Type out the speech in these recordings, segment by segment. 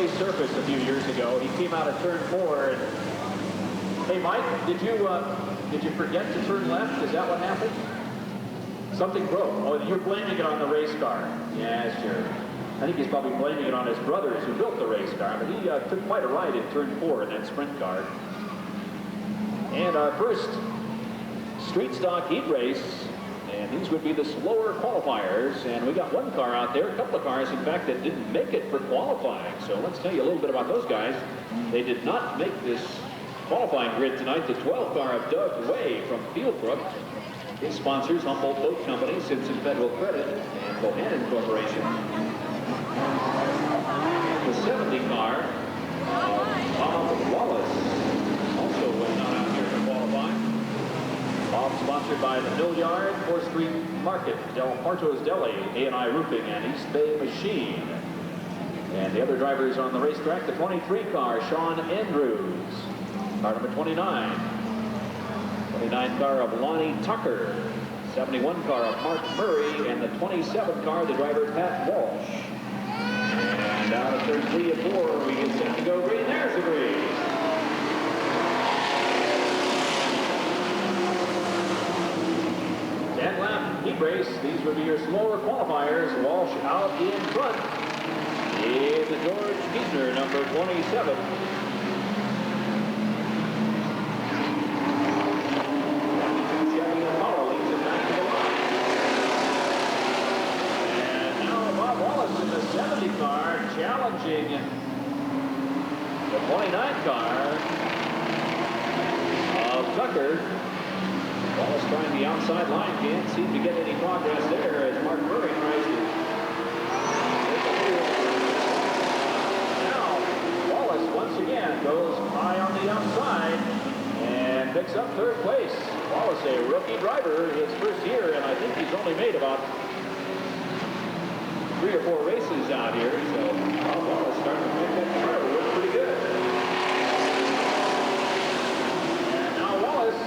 race surface a few years ago. He came out of turn 4. And, hey, Mike, did you forget to turn left? Is that what happened? Something broke. Oh, you're blaming it on the race car. Yeah, sure. I think he's probably blaming it on his brothers who built the race car, but he took quite a ride in turn 4 in that sprint car. And our first street stock heat race, and these would be the slower qualifiers, and we got one car out there, a couple of cars, in fact, that didn't make it for qualifying. So let's tell you a little bit about those guys. They did not make this qualifying grid tonight. The 12 car of Doug Way from Fieldbrook. His sponsors, Humboldt Boat Company, Simpson Federal Credit, and Bohannon Corporation. The 70 car, Bob Wallace, also was not out here to qualify. Bob sponsored by the Mill Yard, 4th Street Market, Del Porto's Deli, A&I Roofing, and East Bay Machine. And the other drivers on the racetrack, the 23 car, Sean Andrews. Car number 29. 29 car of Lonnie Tucker. 71 car of Mark Murray. And the 27 car, the driver, Pat Walsh. And out of turn 3 and 4, we get set to go green. There's the green. Lap heat race. These would be your slower qualifiers. Walsh out in front in the George Kiesner, number 27. Chevy Impala leads it back to the line. And now Bob Wallace in the 70 car challenging the 29 car of Tucker. Wallace trying the outside line, can't seem to get any progress there as Mark Murray tries to. Now, Wallace once again goes high on the outside and picks up 3rd place. Wallace, a rookie driver, his first year, and I think he's only made about 3 or 4 races out here, so Wallace starting to make that car look pretty good. And now Wallace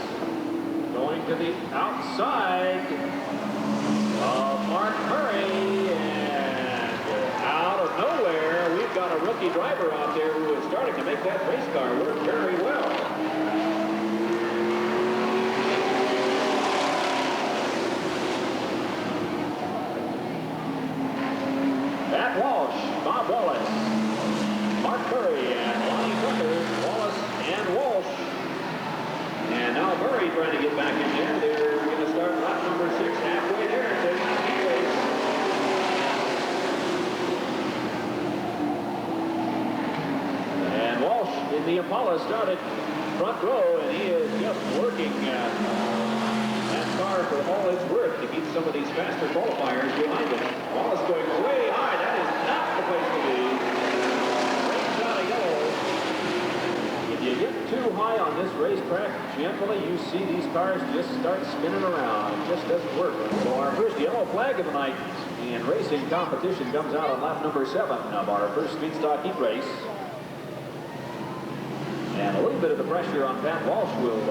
going to the outside of Mark Murray, and out of nowhere, we've got a rookie driver out there who is starting to make that race car work very well. Pat Walsh, Bob Wallace, Mark Murray, and Lonnie Tucker, Wallace and Walsh. And now Murray trying to get back in there. They're going to start lap number 6 halfway there. And Walsh in the Impala started front row, and he is just working that car for all it's worth to keep some of these faster qualifiers behind him. Wallace going way high. That is not the place to be. Great shot of yellow. If you get too high on this racetrack, generally you see these cars just start spinning around. It just doesn't work. So our first yellow flag of the night in racing competition comes out on lap number 7 of our first street stock heat race. And a little bit of the pressure on Pat Walsh will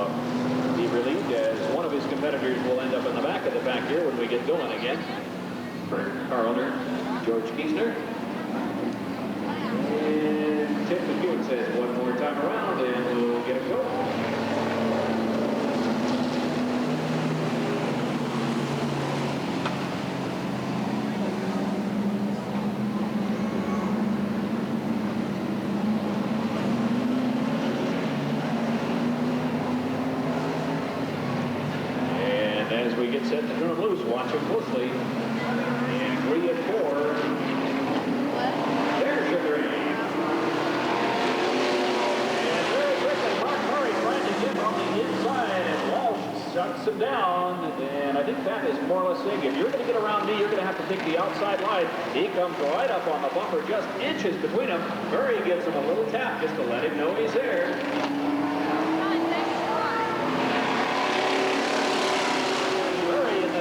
be relieved as one of his competitors will end up in the back of the pack here when we get going again. Car owner George Kiesner. And Tim McEwen says one more time around and we'll get it going. As we get set to turn them loose, watch them closely. And 3 and 4. There's your green. And very quickly, Mark Murray trying to get on the inside, and Walsh shuts him down. And I think that is more or less saying, if you're going to get around me, you're going to have to take the outside line. He comes right up on the bumper, just inches between them. Murray gives him a little tap just to let him know he's there.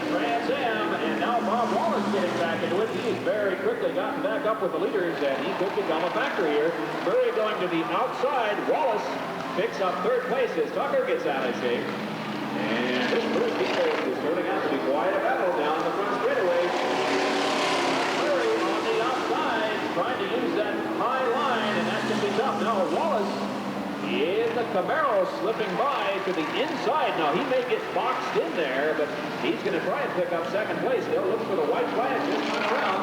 Trans Am, and now Bob Wallace getting back into it. He's very quickly gotten back up with the leaders, and he could become a factor here. Murray going to the outside. Wallace picks up 3rd place as Tucker gets out of shape. And this first heat race is turning out to be quite a battle down the front straightaway. Murray on the outside, trying to use that high line, and can be tough. Now Wallace in the Camaro slipping by to the inside. Now he may get boxed in there, but he's going to try and pick up second place. They'll look for the white flag this time around.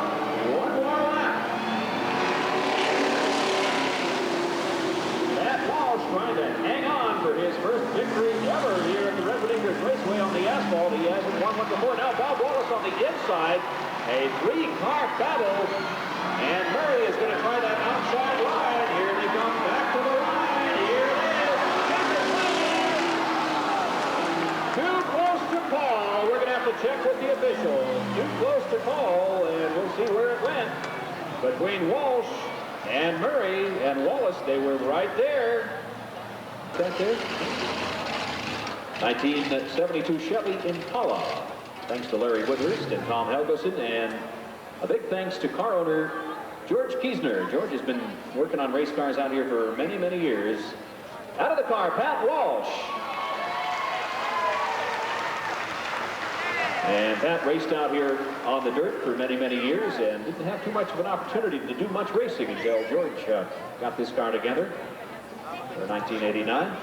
One more lap. Matt Walsh trying to hang on for his first victory ever here at the Redwood Raceway on the asphalt. He hasn't won one before. Now Bob Wallace on the inside. A three-car battle. And Murray is going to try that outside line. Here they come back to the line. Here it is. Too close to call. We're going to have to check with the officials. Too close to call, and we'll see where it went. Between Walsh and Murray and Wallace, they were right there. Right there. 1972 Chevy Impala. Thanks to Larry Woodhurst and Tom Helgeson, and a big thanks to car owner George Kiesner. George has been working on race cars out here for many, many years. Out of the car, Pat Walsh. And Pat raced out here on the dirt for many, many years and didn't have too much of an opportunity to do much racing until George got this car together for 1989.